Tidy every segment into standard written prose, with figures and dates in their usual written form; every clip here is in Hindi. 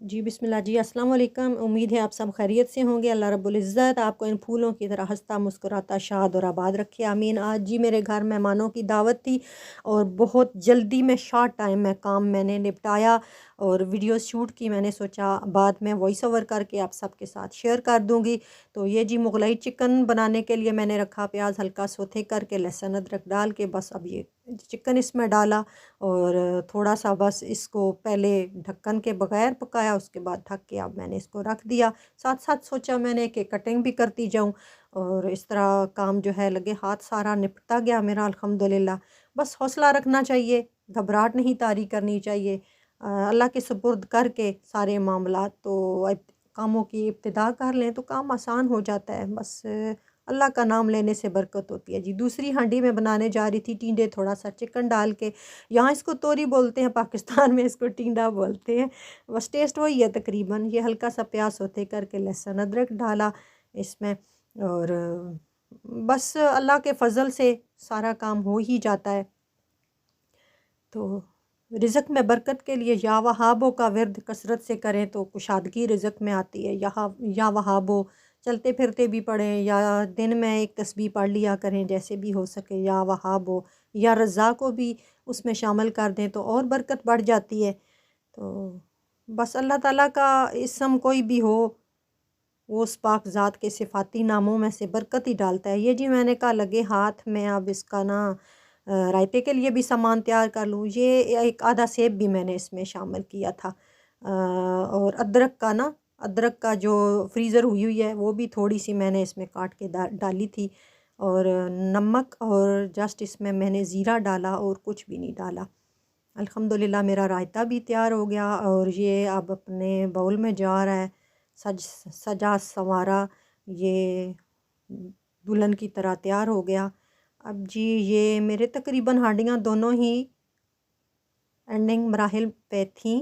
जी बिस्मिल्लाह जी, अस्सलाम वालेकुम। उम्मीद है आप सब खैरियत से होंगे। अल्लाह रब्बुल इज़्ज़त आपको इन फूलों की तरह हंसता मुस्कुराता शाद और आबाद रखे, आमीन। आज जी मेरे घर मेहमानों की दावत थी और बहुत जल्दी में शॉर्ट टाइम में काम मैंने निपटाया और वीडियो शूट की। मैंने सोचा बाद में वॉइस ओवर करके आप सबके साथ शेयर कर दूँगी। तो ये जी मुगलई चिकन बनाने के लिए मैंने रखा, प्याज हल्का सौते करके लहसुन अदरक डाल के बस अब ये चिकन इसमें डाला और थोड़ा सा बस इसको पहले ढक्कन के बगैर पकाया, उसके बाद ढक के अब मैंने इसको रख दिया। साथ साथ सोचा मैंने कि कटिंग भी करती जाऊं और इस तरह काम जो है लगे हाथ सारा निपटा गया मेरा अल्हम्दुलिल्लाह। बस हौसला रखना चाहिए, घबराहट नहीं तारी करनी चाहिए। अल्लाह के सुपुर्द करके सारे मामला तो कामों की इब्तिदा कर लें तो काम आसान हो जाता है। बस अल्लाह का नाम लेने से बरकत होती है जी। दूसरी हांडी में बनाने जा रही थी टींडे, थोड़ा सा चिकन डाल के, यहाँ इसको तोरी बोलते हैं, पाकिस्तान में इसको टींडा बोलते हैं। बस टेस्ट वही है तकरीबन। ये हल्का सा प्याज सौते करके लहसुन अदरक डाला इसमें और बस अल्लाह के फ़ज़ल से सारा काम हो ही जाता है। तो रिज़्क़ में बरकत के लिए या वहाबो का विर्द कसरत से करें तो कुशादगी रिज़्क़ में आती है। या वहाबो चलते फिरते भी पढ़ें या दिन में एक तस्बीह पढ़ लिया करें, जैसे भी हो सके। या वहाबो या रज़ा को भी उसमें शामिल कर दें तो और बरकत बढ़ जाती है। तो बस अल्लाह ताला का इस्म कोई भी हो, वो उस पाक ज़ात के सिफ़ाती नामों में से बरकत ही डालता है। ये जी मैंने कहा लगे हाथ में अब इसका ना रायते के लिए भी सामान तैयार कर लूँ। ये एक आधा सेब भी मैंने इसमें शामिल किया था और अदरक का जो फ्रीज़र हुई हुई है वो भी थोड़ी सी मैंने इसमें काट के डाली थी और नमक और जस्ट इसमें मैंने ज़ीरा डाला और कुछ भी नहीं डाला। अल्हम्दुलिल्लाह मेरा रायता भी तैयार हो गया और ये अब अपने बाउल में जा रहा है सजा संवारा। ये दुल्हन की तरह तैयार हो गया। अब जी ये मेरे तकरीबन हांडियाँ दोनों ही एंडिंग मराहिल पे थी।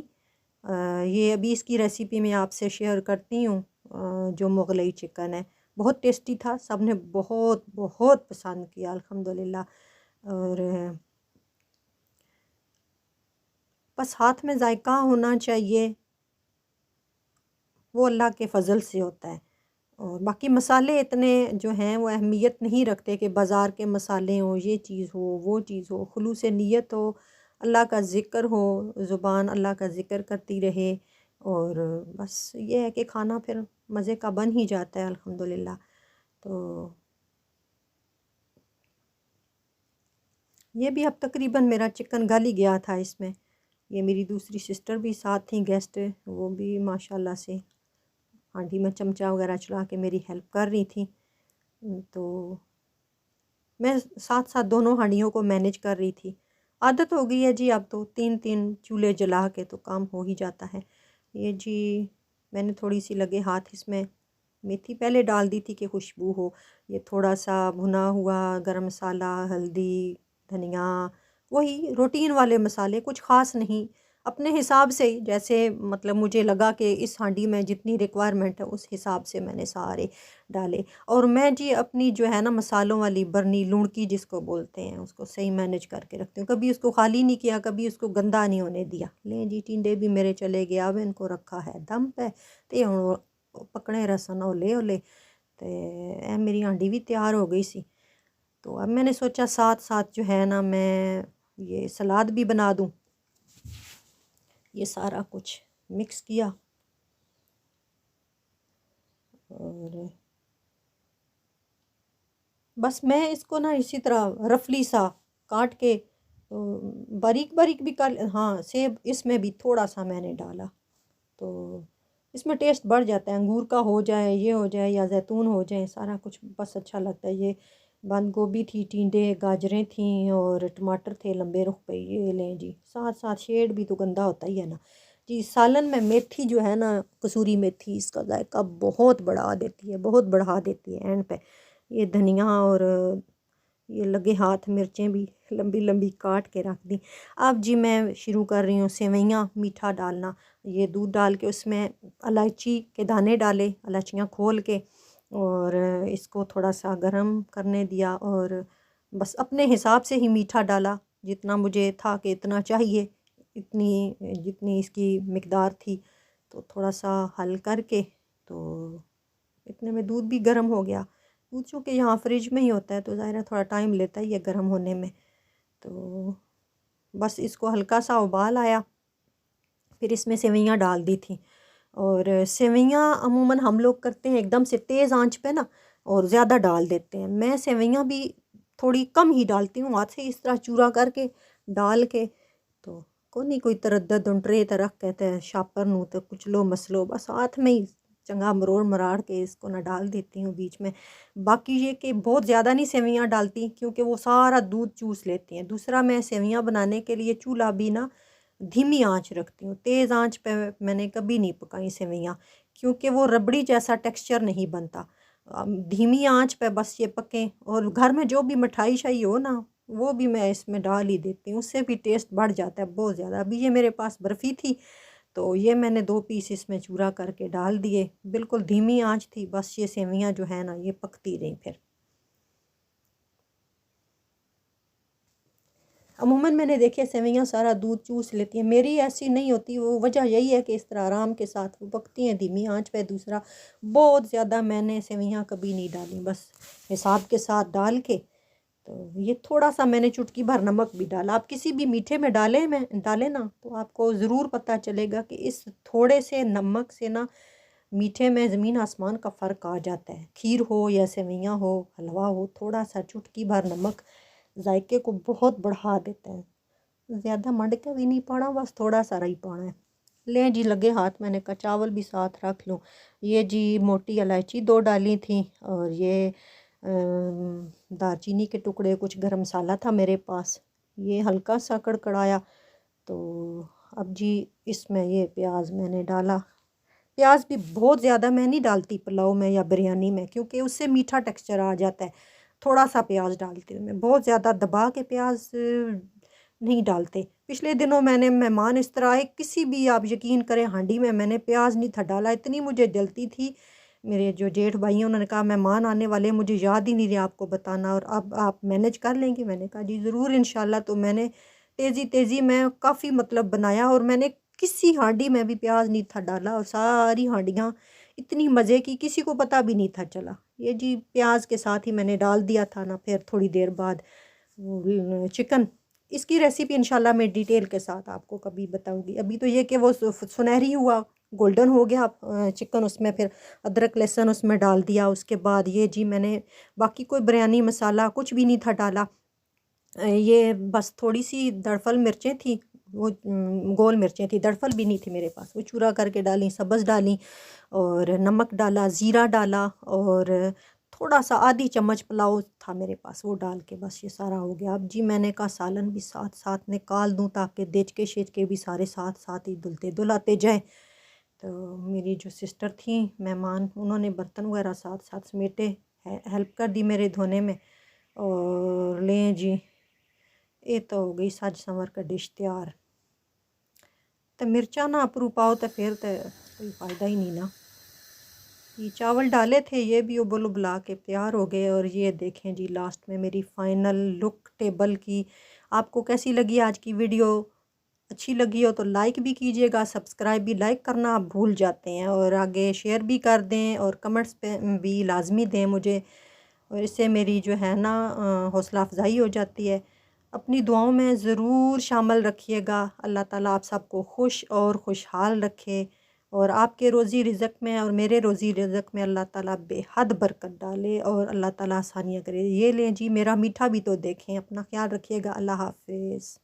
ये अभी इसकी रेसिपी मैं आपसे शेयर करती हूँ। जो मुगलई चिकन है बहुत टेस्टी था, सब ने बहुत बहुत पसंद किया अल्हम्दुलिल्लाह। और बस हाथ में जायका होना चाहिए, वो अल्लाह के फ़ज़ल से होता है। और बाकी मसाले इतने जो हैं वो अहमियत नहीं रखते कि बाज़ार के मसाले हों, ये चीज़ हो वो चीज़ हो। खुलूस नीयत हो, अल्लाह का ज़िक्र हो, ज़ुबान अल्लाह का ज़िक्र करती रहे और बस ये है कि खाना फिर मज़े का बन ही जाता है अल्हम्दुलिल्लाह। तो ये भी अब तकरीबन मेरा चिकन गल ही गया था इसमें। ये मेरी दूसरी सिस्टर भी साथ थी गेस्ट, वो भी माशाल्लाह से हांडी में चमचा वगैरह चला के मेरी हेल्प कर रही थी। तो मैं साथ साथ दोनों हांडियों को मैनेज कर रही थी। आदत हो गई है जी, अब तो 3-3 चूल्हे जला के तो काम हो ही जाता है। ये जी मैंने थोड़ी सी लगे हाथ इसमें मेथी पहले डाल दी थी कि खुशबू हो। ये थोड़ा सा भुना हुआ गरम मसाला, हल्दी, धनिया, वही रूटीन वाले मसाले, कुछ ख़ास नहीं। अपने हिसाब से ही जैसे मतलब मुझे लगा कि इस हांडी में जितनी रिक्वायरमेंट है उस हिसाब से मैंने सारे डाले। और मैं जी अपनी जो है ना मसालों वाली बरनी लुणकी जिसको बोलते हैं उसको सही मैनेज करके रखती हूँ। कभी उसको खाली नहीं किया, कभी उसको गंदा नहीं होने दिया। लें जी टिंडे भी मेरे चले गए, अब इनको रखा है दम पे ते हुण पकने रसन ओले ओले। तो ए मेरी हांडी भी तैयार हो गई सी। तो अब मैंने सोचा साथ साथ जो है ना मैं ये सलाद भी बना दूँ। ये सारा कुछ मिक्स किया और बस मैं इसको ना इसी तरह रफली सा काट के तो बारीक बारीक भी कर, हाँ सेब इसमें भी थोड़ा सा मैंने डाला तो इसमें टेस्ट बढ़ जाता है। अंगूर का हो जाए, ये हो जाए या जैतून हो जाए, सारा कुछ बस अच्छा लगता है। ये बंद गोभी थी, टिंडे, गाजरें थीं और टमाटर थे लंबे रुख पे। ये लें जी, साथ साथ शेड भी तो गंदा होता ही है ना जी। सालन में मेथी जो है ना, कसूरी मेथी, इसका जायका बहुत बढ़ा देती है, बहुत बढ़ा देती है एंड पे। ये धनिया और ये लगे हाथ मिर्चें भी लंबी लंबी काट के रख दी। अब जी मैं शुरू कर रही हूँ सेवइयाँ मीठा डालना। ये दूध डाल के उसमें इलायची के दाने डाले, इलायचियाँ खोल के, और इसको थोड़ा सा गरम करने दिया और बस अपने हिसाब से ही मीठा डाला, जितना मुझे था कि इतना चाहिए, इतनी जितनी इसकी मिकदार थी। तो थोड़ा सा हल करके, तो इतने में दूध भी गर्म हो गया। दूध चूँकि यहाँ फ्रिज में ही होता है तो ज़ाहिर है थोड़ा टाइम लेता ही है गर्म होने में। तो बस इसको हल्का सा उबाल आया, फिर इसमें सेवइयाँ डाल दी थी। और सेवइयाँ अमूमन हम लोग करते हैं एकदम से तेज़ आंच पे ना, और ज़्यादा डाल देते हैं। मैं सेवइयाँ भी थोड़ी कम ही डालती हूँ, हाथ से इस तरह चूरा करके डाल के। तो को नहीं कोई तरद्दद ट्रे तरह कहते हैं शापर नू तो कुछ लो मसलो, बस हाथ में ही चंगा मरोड़ मराड़ के इसको ना डाल देती हूँ बीच में। बाकी ये कि बहुत ज़्यादा नहीं सेवइयाँ डालती क्योंकि वो सारा दूध चूस लेती हैं। दूसरा, मैं सेवइयाँ बनाने के लिए चूल्हा भी ना धीमी आंच रखती हूँ, तेज़ आंच पे मैंने कभी नहीं पकाई सेवइयाँ, क्योंकि वो रबड़ी जैसा टेक्सचर नहीं बनता। धीमी आंच पे बस ये पकें। और घर में जो भी मिठाई शाई हो ना, वो भी मैं इसमें डाल ही देती हूँ, उससे भी टेस्ट बढ़ जाता है बहुत ज़्यादा। अभी ये मेरे पास बर्फ़ी थी तो ये मैंने 2 पीस इसमें चूरा करके डाल दिए, बिल्कुल धीमी आंच थी, बस ये सेवइयाँ जो है ना ये पकती रहीं। फिर अमूमन मैंने देखिए सेवइयाँ सारा दूध चूस लेती हैं, मेरी ऐसी नहीं होती। वो वजह यही है कि इस तरह आराम के साथ वो पकती हैं धीमी आंच पे। दूसरा, बहुत ज़्यादा मैंने सेवइयाँ कभी नहीं डाली, बस हिसाब के साथ डाल के। तो ये थोड़ा सा मैंने चुटकी भर नमक भी डाला। आप किसी भी मीठे में डालें ना तो आपको ज़रूर पता चलेगा कि इस थोड़े से नमक से ना मीठे में ज़मीन आसमान का फ़र्क आ जाता है। खीर हो या सेवइयाँ हो, हलवा हो, थोड़ा सा चुटकी भर नमक जायके को बहुत बढ़ा देता है। ज़्यादा मंड के भी नहीं पाना, बस थोड़ा सा ही पाना है। लें जी लगे हाथ, मैंने कहा चावल भी साथ रख लूँ। ये जी मोटी इलायची 2 डाली थी, और ये दालचीनी के टुकड़े, कुछ गरम मसाला था मेरे पास, ये हल्का सा कड़कड़ाया। तो अब जी इसमें ये प्याज मैंने डाला। प्याज भी बहुत ज़्यादा मैं नहीं डालती पुलाव में या बिरयानी में, क्योंकि उससे मीठा टेक्सचर आ जाता है। थोड़ा सा प्याज डालती हूँ मैं, बहुत ज़्यादा दबा के प्याज नहीं डालते। पिछले दिनों मैंने मेहमान इस तरह आए, किसी भी आप यकीन करें हांडी में मैंने प्याज नहीं था डाला, इतनी मुझे जलती थी। मेरे जो जेठ भाई हैं उन्होंने कहा मेहमान आने वाले, मुझे याद ही नहीं रहा आपको बताना, और अब आप मैनेज कर लेंगे। मैंने कहा जी ज़रूर इंशाल्लाह। तो मैंने तेज़ी में काफ़ी मतलब बनाया, और मैंने किसी हांडी में भी प्याज नहीं था डाला, और सारी हांडियाँ इतनी मज़े की किसी को पता भी नहीं था चला। ये जी प्याज के साथ ही मैंने डाल दिया था ना, फिर थोड़ी देर बाद वो चिकन। इसकी रेसिपी इंशाल्लाह मैं डिटेल के साथ आपको कभी बताऊंगी। अभी तो ये कि वो सुनहरी हुआ, गोल्डन हो गया चिकन, उसमें फिर अदरक लहसुन उसमें डाल दिया। उसके बाद ये जी मैंने बाकी कोई बिरयानी मसाला कुछ भी नहीं था डाला। ये बस थोड़ी सी दड़फल मिर्चें थी, वो गोल मिर्चें थी, दड़फल भी नहीं थी मेरे पास, वो चूरा करके डाली, सब्ज़ डाली, और नमक डाला, ज़ीरा डाला, और थोड़ा सा आधी चम्मच पुलाव था मेरे पास, वो डाल के बस ये सारा हो गया। अब जी मैंने कहा सालन भी साथ साथ निकाल दूं ताकि देचके शेचके भी सारे साथ साथ ही धुलते धुलाते जाएं। तो मेरी जो सिस्टर थी मेहमान, उन्होंने बर्तन वगैरह साथ साथ समेटे, हेल्प कर दी मेरे धोने में। और लें जी ये तो हो गई सज संवर का डिश तैयार। तो मिर्चा ना अपरू पाओ तो फिर तो कोई फ़ायदा ही नहीं ना। ये चावल डाले थे, ये भी उबल उबला के तैयार हो गए। और ये देखें जी लास्ट में मेरी फ़ाइनल लुक टेबल की। आपको कैसी लगी आज की वीडियो? अच्छी लगी हो तो लाइक भी कीजिएगा, सब्सक्राइब भी लाइक करना आप भूल जाते हैं, और आगे शेयर भी कर दें, और कमेंट्स पे भी लाजमी दें मुझे, और इससे मेरी जो है ना हौसला अफजाई हो जाती है। अपनी दुआओं में ज़रूर शामिल रखिएगा। अल्लाह ताला आप सबको खुश और खुशहाल रखे, और आपके रोज़ी रिज़्क़ में और मेरे रोज़ी रिज़्क़ में अल्लाह ताला बेहद बरकत डाले, और अल्लाह ताला आसानियाँ करे। ये लें जी मेरा मीठा भी तो देखें। अपना ख्याल रखिएगा। अल्लाह हाफ़िज़।